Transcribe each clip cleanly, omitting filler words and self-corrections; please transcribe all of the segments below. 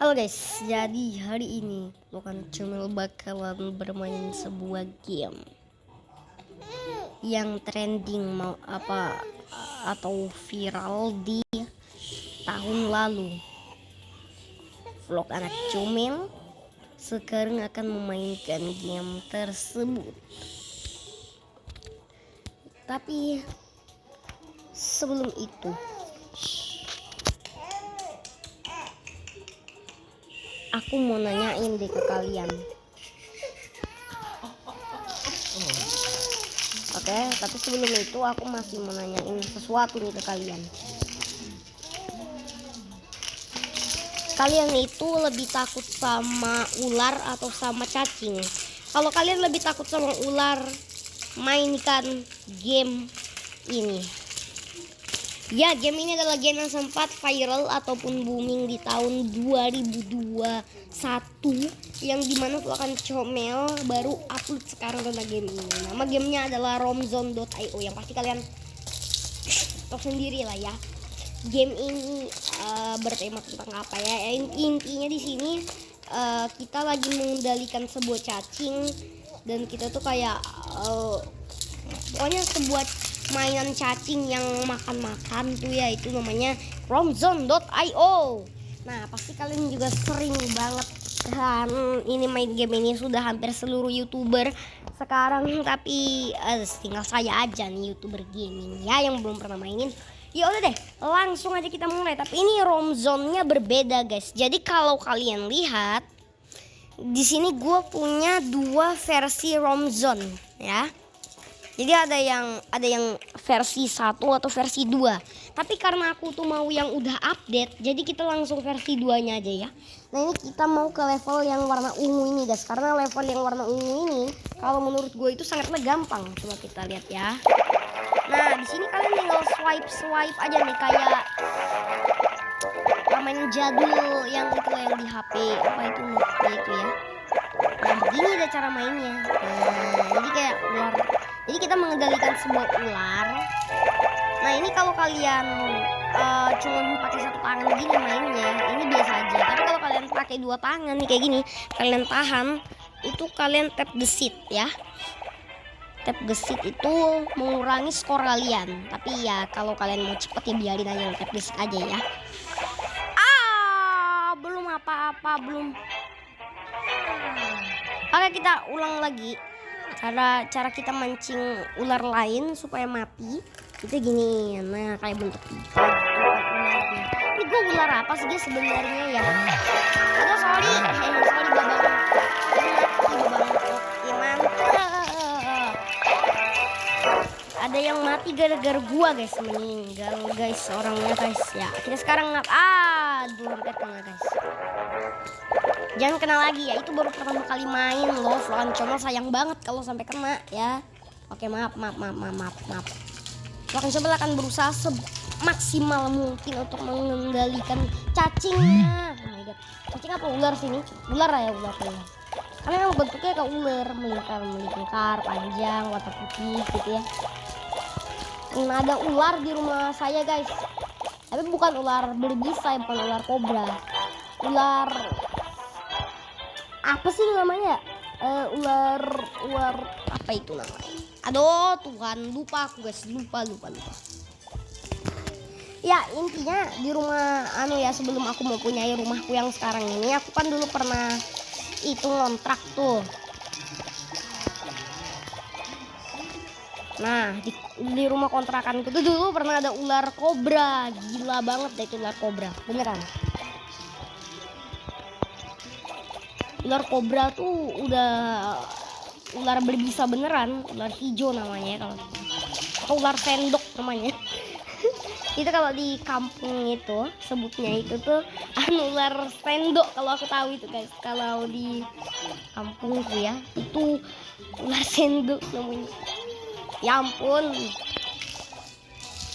Halo guys, jadi hari ini Lokan Cumil bakalan bermain sebuah game yang trending mau apa atau viral di tahun lalu. Vlog anak Cumil sekarang akan memainkan game tersebut. Tapi sebelum itu aku mau nanyain deh ke kalian. Oke, tapi sebelum itu aku masih mau nanyain sesuatu nih ke kalian. Kalian itu lebih takut sama ular atau sama cacing? Kalau kalian lebih takut sama ular, mainkan game ini. Ya, game ini adalah game yang sempat viral ataupun booming di tahun 2021, yang dimana Lokan Comel baru upload sekarang tentang game ini. Nama gamenya adalah romzone.io, yang pasti kalian tahu sendiri lah ya. Game ini bertema tentang apa ya? Intinya di sini kita lagi mengendalikan sebuah cacing, dan kita tuh kayak pokoknya sebuah mainan cacing yang makan-makan tuh ya, itu namanya romzone.io. Nah, pasti kalian juga sering banget kan ini main game ini, sudah hampir seluruh YouTuber sekarang, tapi tinggal saya aja nih YouTuber gaming ya yang belum pernah mainin. Ya udah deh, langsung aja kita mulai. Tapi ini romzone-nya berbeda, guys. Jadi kalau kalian lihat di sini gue punya dua versi romzone ya. Jadi ada yang versi 1 atau versi 2. Tapi karena aku tuh mau yang udah update, jadi kita langsung versi 2-nya aja ya. Nah, ini kita mau ke level yang warna ungu ini, guys. Karena level yang warna ungu ini kalau menurut gue itu sangatnya gampang. Coba kita lihat ya. Nah, di sini kalian tinggal swipe aja nih, kayak mainan jadul yang itu yang di HP. Apa itu itu ya. Nah, begini ada cara mainnya. Nah, jadi kayak ular. Jadi kita mengendalikan sebuah ular. Nah, ini kalau kalian cuma pakai satu tangan gini mainnya, ini biasa aja. Tapi kalau kalian pakai dua tangan nih kayak gini, kalian tahan, itu kalian tap gesit ya. Tap gesit itu mengurangi skor kalian. Tapi ya kalau kalian mau cepet ya biarin aja tap gesit aja ya. Belum apa-apa, belum. Oke, kita ulang lagi. Cara kita mancing ular lain supaya mati itu gini. Nah, kayak bentuk pipa gitu ularnya. Ini gue ular apa sih dia sebenarnya ya? Aduh, sorry babang. Ada yang mati gara-gara gua, guys. Meninggal, guys, orangnya, guys. Ya, kita sekarang aduh, hampir kena, guys. Jangan kena lagi ya, itu baru pertama kali main loh. Lokan Comel sayang banget kalau sampai kena ya. Oke, maaf. Lokan Comel akan berusaha semaksimal mungkin untuk mengendalikan cacingnya. Oh my god, cacing apa ular sini? Ular ya, ular. Karena yang bentuknya kayak ular, melingkar, panjang, warna putih gitu ya. Nah, ada ular di rumah saya, guys. Tapi bukan ular berbisa, bukan ular kobra. Ular apa sih namanya? Ular apa itu namanya? Aduh, Tuhan, lupa aku, guys. Lupa. Ya, intinya di rumah ya, sebelum aku mau punya rumahku yang sekarang ini, aku kan dulu pernah itu ngontrak tuh. Nah, di rumah kontrakan itu dulu pernah ada ular kobra. Gila banget deh itu ular kobra, beneran. Ular kobra tuh udah ular berbisa beneran, ular hijau namanya kalau, atau ular sendok namanya. Itu kalau di kampung itu sebutnya itu tuh ular sendok, kalau aku tahu itu, guys. Kalau di kampungku ya, itu ular sendok namanya. Ya ampun.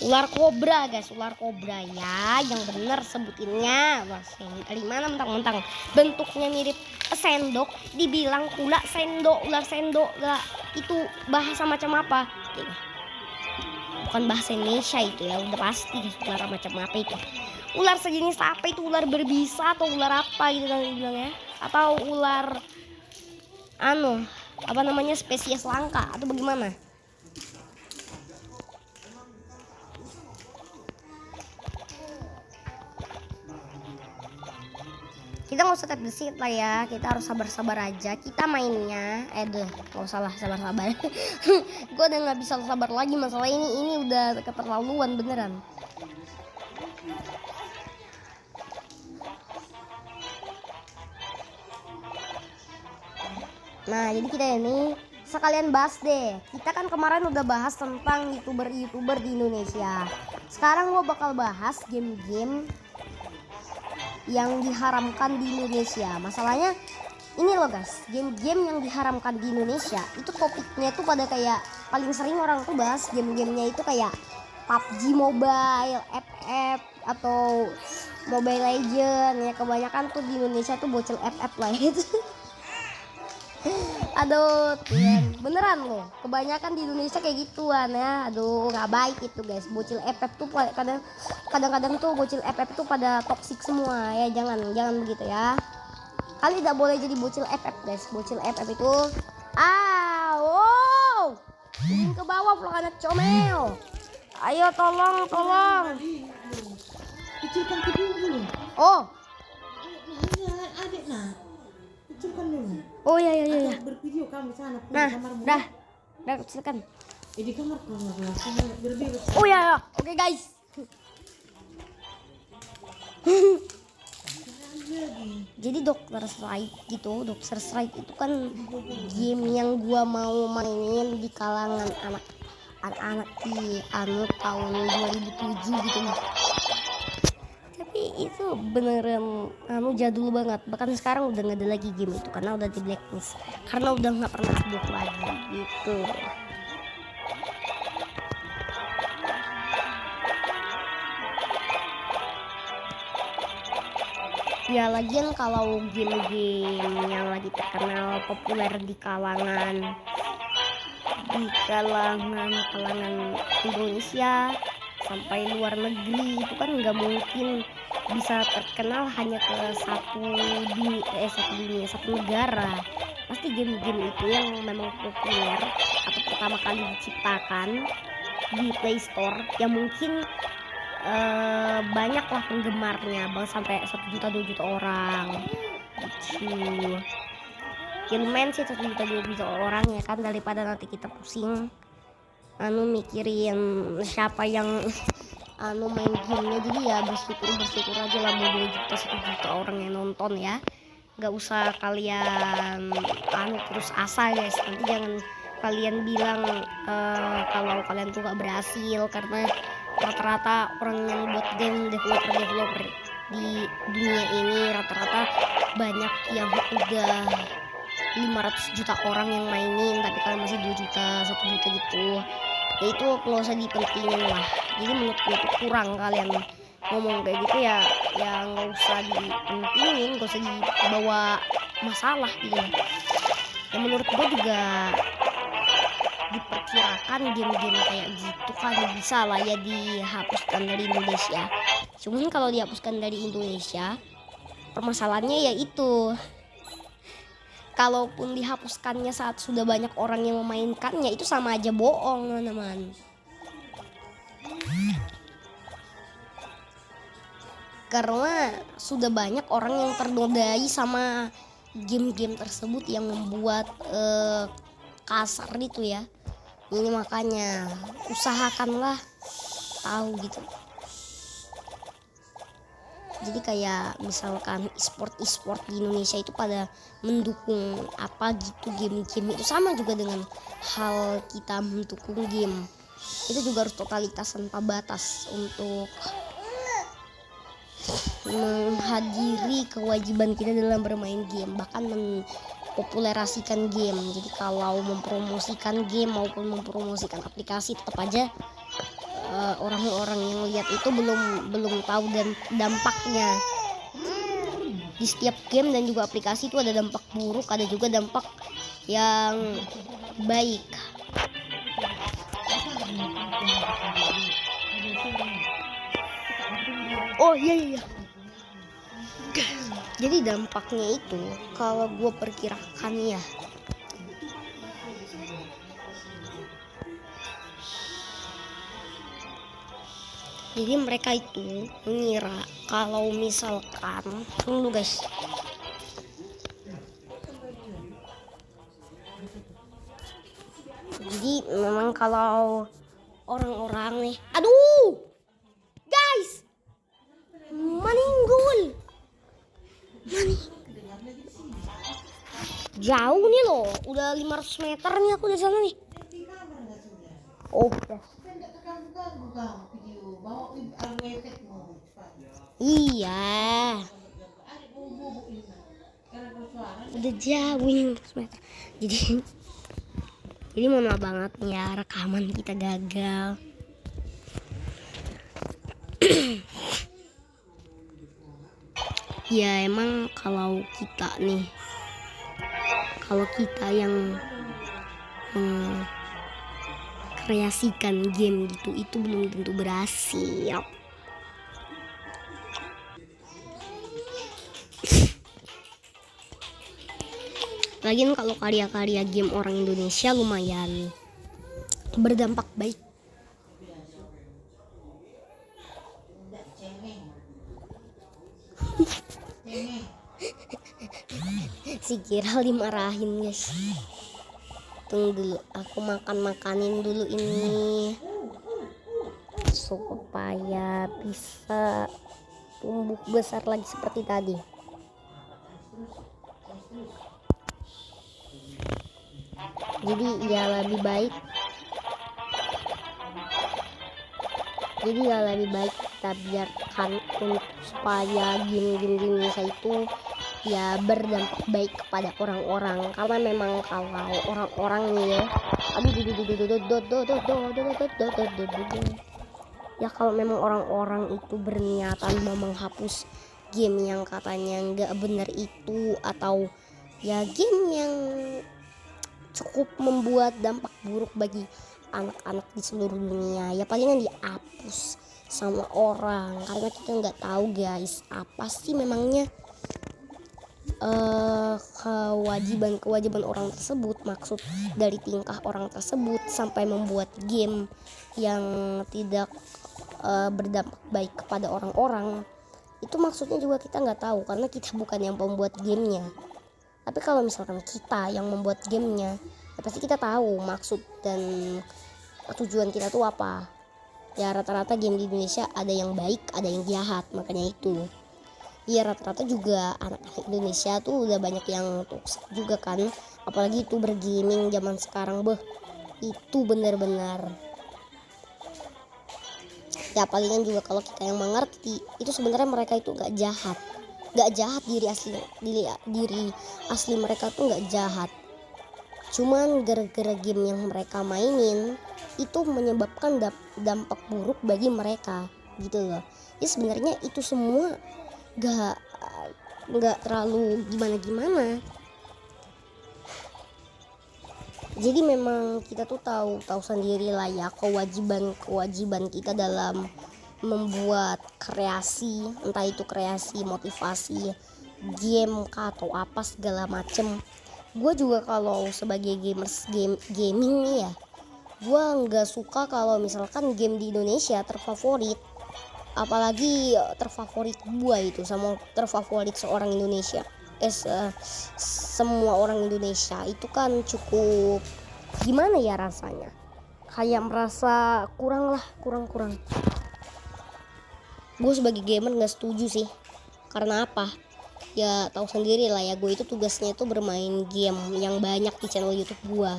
Ular kobra, guys, ular kobra ya, yang bener sebutinnya. Gimana mentang-mentang bentuknya mirip sendok dibilang pula ular sendok, gak itu bahasa macam apa? bukan bahasa Indonesia itu ya, udah pasti ular macam apa itu. Ular sejenis apa itu, ular berbisa atau ular apa gitu kan dibilang ya, atau ular apa namanya spesies langka atau bagaimana. Kita nggak usah terbesit lah ya, kita harus sabar-sabar aja kita mainnya. Nggak usah lah sabar-sabar. Gue udah nggak bisa sabar lagi masalah ini udah keterlaluan beneran. Nah jadi kita ini sekalian bahas deh. Kita kan kemarin udah bahas tentang youtuber di Indonesia. Sekarang gue bakal bahas game-game yang diharamkan di Indonesia. Masalahnya ini loh guys, game-game yang diharamkan di Indonesia itu topiknya tuh pada kayak paling sering orang tuh bahas game-gamenya itu kayak PUBG Mobile, FF atau Mobile Legend ya. Kebanyakan tuh di Indonesia tuh bocil FF lah itu. Aduh Tuhan, beneran loh, kebanyakan di Indonesia kayak gituan ya. Aduh nggak baik itu guys, bocil FF tuh kadang-kadang tuh bocil FF tuh pada toksik semua ya. Jangan begitu ya. Kalian tidak boleh jadi bocil FF guys. Bocil FF itu ingin ke bawah pulang anak comel. Ayo tolong. Kecilkan kedua dulu. Oh Adik kecilkan dulu. oh ya. Bervideo kamu sana Nah kamarmu. dah silakan. Di kamar kamu bervideo. Oh ya. Oke guys. Jadi Doctor Strike itu kan game yang gua mau mainin di kalangan anak-anak di tahun 2007 gitu nih. Tapi itu beneran jadul banget. Bahkan sekarang udah nggak ada lagi game itu karena udah di blacklist, karena udah nggak pernah update lagi gitu. Ya lagian kalau game-game yang lagi terkenal populer di kalangan Indonesia sampai luar negeri itu kan nggak mungkin bisa terkenal hanya ke satu negara. Pasti game-game itu yang memang populer atau pertama kali diciptakan di Play Store yang mungkin banyak lah penggemarnya, sampai 1 juta 2 juta orang gitu. Ya lumayan sih 1 juta 2 juta orang ya kan, daripada nanti kita pusing mikirin siapa yang main gamenya. Jadi ya bersyukur aja lah mau 2 juta 1 juta orang yang nonton ya. Nggak usah kalian terus asa guys. Nanti jangan kalian bilang kalau kalian tuh gak berhasil, karena rata-rata orang yang buat game developer di dunia ini rata-rata banyak yang udah 500 juta orang yang mainin, tapi kalian masih 2 juta 1 juta gitu. Ya itu nggak usah dipentingin lah. Jadi menurut gue itu kurang kalian ngomong kayak gitu ya nggak usah dipentingin, nggak usah dibawa masalah gitu. Ya menurut gue juga diperkirakan game-game kayak gitu kan bisa lah ya dihapuskan dari Indonesia. Cuman kalau dihapuskan dari Indonesia, permasalahannya ya itu, kalaupun dihapuskannya saat sudah banyak orang yang memainkannya, itu sama aja bohong teman-teman. Karena sudah banyak orang yang ternodai sama game-game tersebut yang membuat kasar itu ya. Ini makanya usahakanlah tahu gitu. Jadi kayak misalkan e-sport di Indonesia itu pada mendukung apa gitu game-game itu, sama juga dengan hal kita mendukung game. Itu juga harus totalitas tanpa batas untuk menghadiri kewajiban kita dalam bermain game, bahkan mempopulerasikan game. Jadi kalau mempromosikan game maupun mempromosikan aplikasi, tetap aja orang-orang yang lihat itu belum tahu dan dampaknya. Di setiap game dan juga aplikasi itu ada dampak buruk, ada juga dampak yang baik. Oh iya. Jadi dampaknya itu kalau gue perkirakan ya, jadi mereka itu mengira kalau misalkan tunggu guys, jadi memang kalau orang-orang nih, aduh guys, maningul jauh nih loh, udah 500 meter nih aku dari sana nih. Oh ya. Iya, udah jauh nih 500 meter. Jadi mohon maaf banget nih ya, rekaman kita gagal. Ya emang kalau kita yang kreasikan game gitu itu belum tentu berhasil. Lagian kalau karya-karya game orang Indonesia lumayan berdampak baik. Si Kira dimarahin guys. Tunggu dulu, aku makanin dulu ini supaya bisa tumbuh besar lagi seperti tadi. Jadi ya lebih baik kita biarkan supaya game-game Indonesia itu ya berdampak baik kepada orang-orang, karena memang kalau orang-orang nih ya kalau memang orang-orang itu berniatan mau menghapus game yang katanya nggak benar itu, atau ya game yang cukup membuat dampak buruk bagi anak-anak di seluruh dunia, ya palingan dihapus sama orang, karena kita nggak tahu guys apa sih memangnya kewajiban orang tersebut, maksud dari tingkah orang tersebut sampai membuat game yang tidak berdampak baik kepada orang-orang. Itu maksudnya juga kita nggak tahu, karena kita bukan yang pembuat gamenya. Tapi kalau misalkan kita yang membuat gamenya, ya pasti kita tahu maksud dan tujuan kita tuh apa. Ya rata-rata game di Indonesia ada yang baik, ada yang jahat, makanya itu. Iya rata-rata juga anak-anak Indonesia tuh udah banyak yang toksik juga kan, apalagi itu bergaming zaman sekarang, itu benar-benar ya palingan juga kalau kita yang mengerti itu sebenarnya mereka itu nggak jahat, diri asli mereka tuh nggak jahat, cuman gara-gara game yang mereka mainin itu menyebabkan dampak buruk bagi mereka gitu loh. Ya sebenarnya itu semua nggak terlalu gimana. Jadi memang kita tuh tahu sendiri lah ya kewajiban kita dalam membuat kreasi, entah itu kreasi motivasi game atau apa segala macem. Gue juga kalau sebagai gaming nih ya, gue nggak suka kalau misalkan game di Indonesia terfavorit, apalagi terfavorit gue itu sama terfavorit seorang Indonesia, semua orang Indonesia itu kan cukup gimana ya rasanya, kayak merasa kurang. Gue sebagai gamer nggak setuju sih, karena apa ya tahu sendiri lah ya, gue itu tugasnya itu bermain game yang banyak di channel YouTube gue.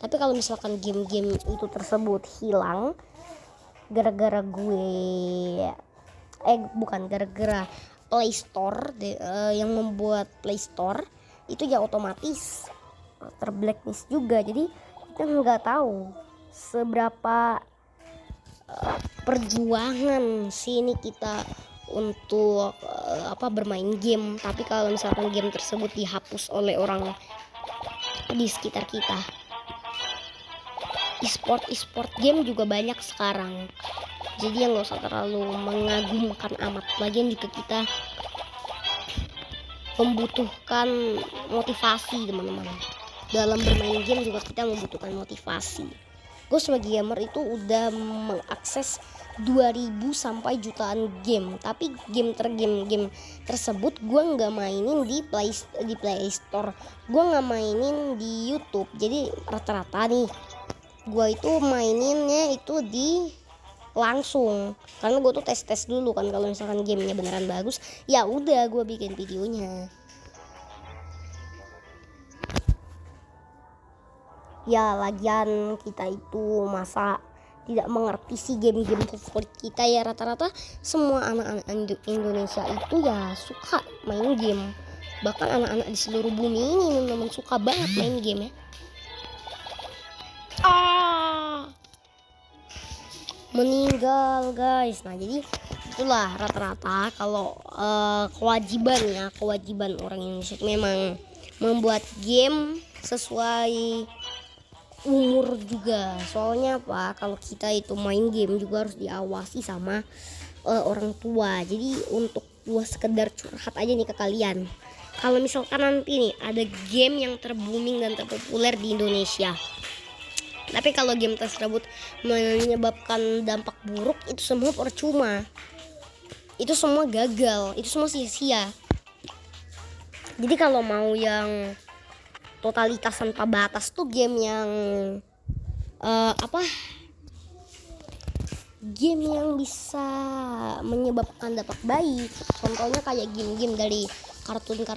Tapi kalau misalkan game-game itu tersebut hilang gara-gara Play Store yang membuat Play Store itu ya otomatis terblacklist juga. Jadi kita nggak tahu seberapa perjuangan sini kita untuk bermain game, tapi kalau misalkan game tersebut dihapus oleh orang di sekitar kita, e-sport game juga banyak sekarang. Jadi yang nggak usah terlalu mengagumkan amat. Lagian juga kita membutuhkan motivasi teman-teman. Dalam bermain game juga kita membutuhkan motivasi. Gue sebagai gamer itu udah mengakses 2000 sampai jutaan game, tapi game tersebut gue nggak mainin di Play Store, gue nggak mainin di YouTube. Jadi rata-rata nih gue itu maininnya itu di langsung, karena gue tuh tes dulu kan, kalau misalkan gamenya beneran bagus ya udah gue bikin videonya. Ya lagian kita itu masa tidak mengerti sih game-game favorit kita ya. Rata-rata semua anak-anak Indonesia itu ya suka main game. Bahkan anak-anak di seluruh bumi ini teman-teman suka banget main game ya. Meninggal guys. Nah jadi itulah rata-rata kalau kewajiban orang Indonesia memang membuat game sesuai umur juga. Soalnya apa, kalau kita itu main game juga harus diawasi sama orang tua. Jadi untuk gua sekedar curhat aja nih ke kalian, kalau misalkan nanti nih ada game yang terbooming dan terpopuler di Indonesia, tapi kalau game tersebut menyebabkan dampak buruk, itu semua percuma, itu semua gagal, itu semua sia-sia. Jadi kalau mau yang totalitas tanpa batas tuh game yang game yang bisa menyebabkan dampak baik. Contohnya kayak game-game dari kartun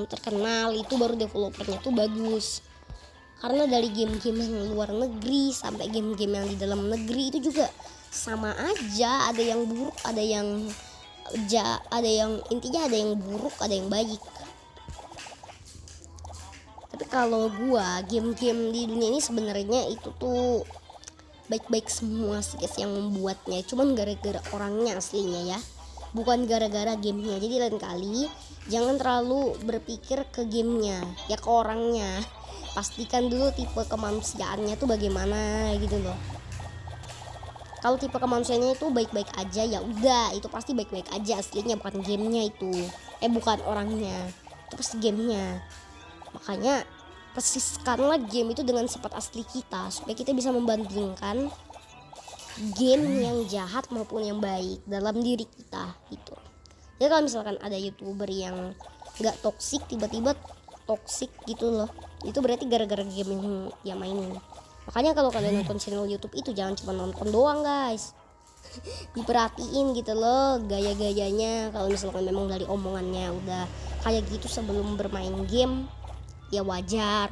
terkenal, itu baru developernya tuh bagus. Karena dari game-game yang luar negeri sampai game-game yang di dalam negeri itu juga sama aja, ada yang buruk, ada yang intinya ada yang buruk, ada yang baik. Tapi kalau gua, game-game di dunia ini sebenarnya itu tuh baik-baik semua sih guys yang membuatnya, cuman gara-gara orangnya aslinya ya, bukan gara-gara gamenya. Jadi lain kali jangan terlalu berpikir ke gamenya, ya ke orangnya. Pastikan dulu tipe kemanusiaannya tuh bagaimana gitu loh. Kalau tipe kemanusiaannya itu baik-baik aja, ya udah itu pasti baik-baik aja aslinya, bukan gamenya itu. Bukan orangnya, itu pasti gamenya. Makanya persiskanlah game itu dengan sifat asli kita, supaya kita bisa membandingkan game yang jahat maupun yang baik dalam diri kita gitu. Ya kalau misalkan ada YouTuber yang nggak toksik tiba-tiba toksik gitu loh, itu berarti gara-gara game yang dia mainin. Makanya kalau kalian nonton channel YouTube itu jangan cuma nonton doang guys, diperhatiin gitu loh gaya-gayanya. Kalau misalkan memang dari omongannya udah kayak gitu sebelum bermain game, ya wajar.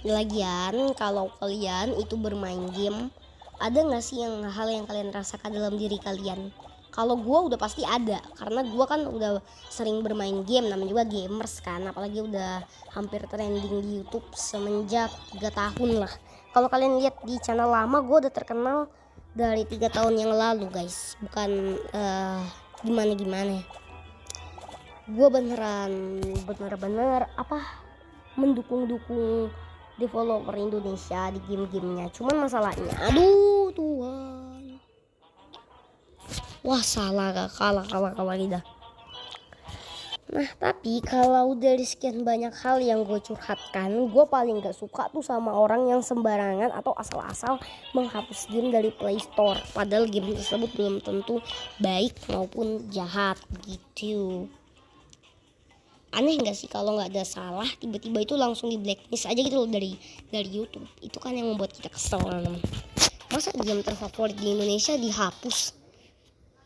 Lagian kalau kalian itu bermain game, ada nggak sih hal yang kalian rasakan dalam diri kalian? Kalau gue udah pasti ada, karena gue kan udah sering bermain game, namanya juga gamers kan, apalagi udah hampir trending di YouTube semenjak 3 tahun lah. Kalau kalian lihat di channel lama, gue udah terkenal dari 3 tahun yang lalu guys, bukan gimana. Gue bener-bener mendukung developer Indonesia di game-gamenya. Cuman masalahnya, aduh Tuhan, wah salah kalah kita. Nah tapi kalau dari sekian banyak hal yang gue curhatkan, gue paling gak suka tuh sama orang yang sembarangan atau asal-asal menghapus game dari Play Store, padahal game tersebut belum tentu baik maupun jahat gitu. Aneh gak sih kalau gak ada salah tiba-tiba itu langsung di blacklist aja gitu loh dari YouTube. Itu kan yang membuat kita kesel teman. Masa game terfavorit di Indonesia dihapus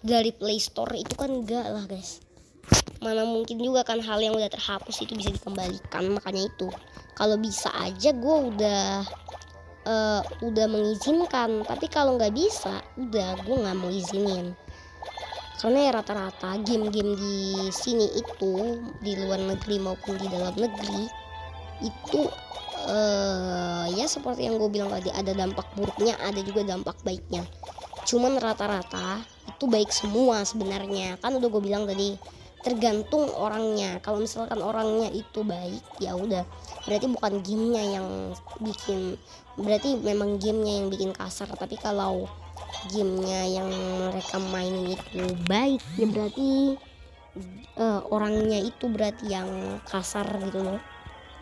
dari Play Store? Itu kan enggak lah guys. Mana mungkin juga kan hal yang udah terhapus itu bisa dikembalikan. Makanya itu kalau bisa aja gue udah mengizinkan. Tapi kalau nggak bisa, udah gue nggak mau izinin. Karena ya rata-rata game-game di sini itu, di luar negeri maupun di dalam negeri itu ya seperti yang gue bilang tadi, ada dampak buruknya, ada juga dampak baiknya. Cuman rata-rata itu baik semua sebenarnya. Kan udah gue bilang tadi, tergantung orangnya. Kalau misalkan orangnya itu baik, ya udah, berarti bukan gamenya yang bikin, berarti memang gamenya yang bikin kasar. Tapi kalau gamenya yang mereka mainin itu baik, ya berarti orangnya itu berarti yang kasar gitu loh.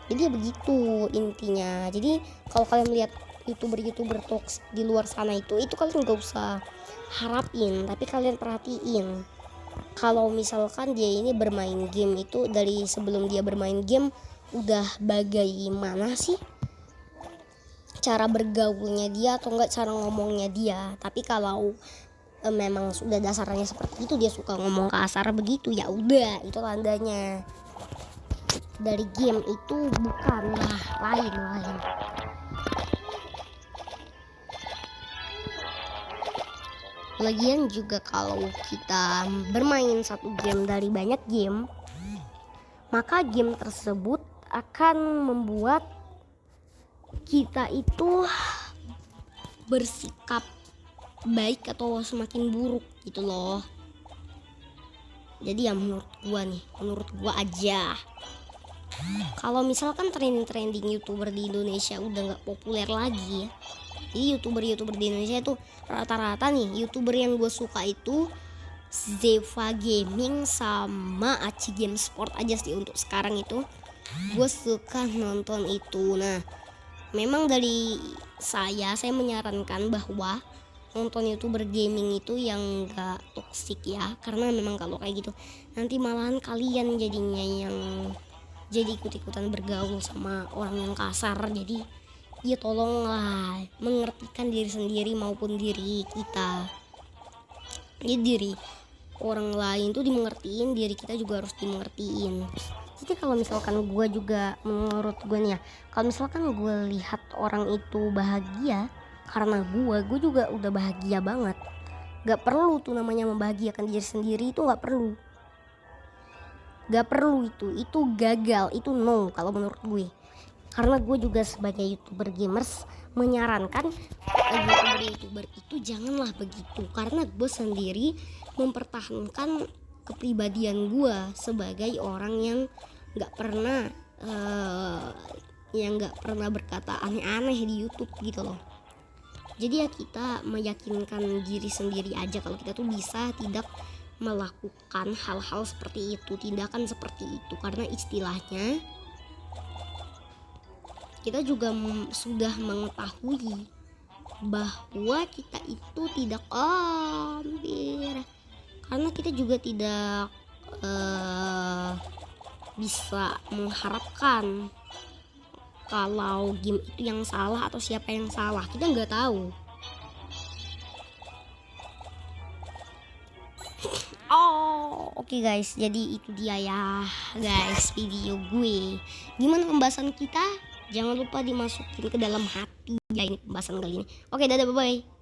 Jadi ya begitu intinya. Jadi kalau kalian lihat youtuber toks di luar sana itu kalian gak usah harapin, tapi kalian perhatiin kalau misalkan dia ini bermain game itu dari sebelum dia bermain game udah bagaimana sih cara bergaulnya dia atau enggak cara ngomongnya dia. Tapi kalau memang sudah dasarnya seperti itu, dia suka ngomong kasar begitu, ya udah itu tandanya dari game itu bukanlah lain. Lagian juga kalau kita bermain satu game dari banyak game, maka game tersebut akan membuat kita itu bersikap baik atau semakin buruk gitu loh. Jadi ya menurut gua aja, kalau misalkan trending youtuber di Indonesia udah nggak populer lagi ya. Jadi youtuber di Indonesia itu rata-rata nih, youtuber yang gue suka itu Zeva Gaming sama Aci Game Sport aja sih untuk sekarang itu. Gue suka nonton itu. Nah, memang dari saya menyarankan bahwa nonton youtuber gaming itu yang gak toksik ya. Karena memang kalau kayak gitu nanti malahan kalian jadinya yang jadi ikut-ikutan bergaul sama orang yang kasar. Jadi ya tolonglah mengertikan diri sendiri maupun diri kita. Ya diri orang lain tuh dimengertiin, diri kita juga harus dimengertiin. Jadi kalau misalkan gue juga, menurut gue nih ya, kalau misalkan gue lihat orang itu bahagia karena gue juga udah bahagia banget. Gak perlu tuh namanya membahagiakan diri sendiri, itu gak perlu. Gak perlu itu gagal, itu no kalau menurut gue. Karena gue juga sebagai youtuber gamers menyarankan youtuber itu janganlah begitu. Karena gue sendiri mempertahankan kepribadian gue sebagai orang yang nggak pernah berkata aneh-aneh di YouTube gitu loh. Jadi ya kita meyakinkan diri sendiri aja kalau kita tuh bisa tidak melakukan hal-hal seperti itu, tindakan seperti itu. Karena istilahnya kita juga sudah mengetahui bahwa kita itu tidak karena kita juga tidak bisa mengharapkan kalau game itu yang salah atau siapa yang salah, kita nggak tahu. Oke guys, jadi itu dia ya guys video gue. Gimana pembahasan kita? Jangan lupa dimasukin ke dalam hati ya ini pembahasan kali ini. Oke, dadah, bye bye.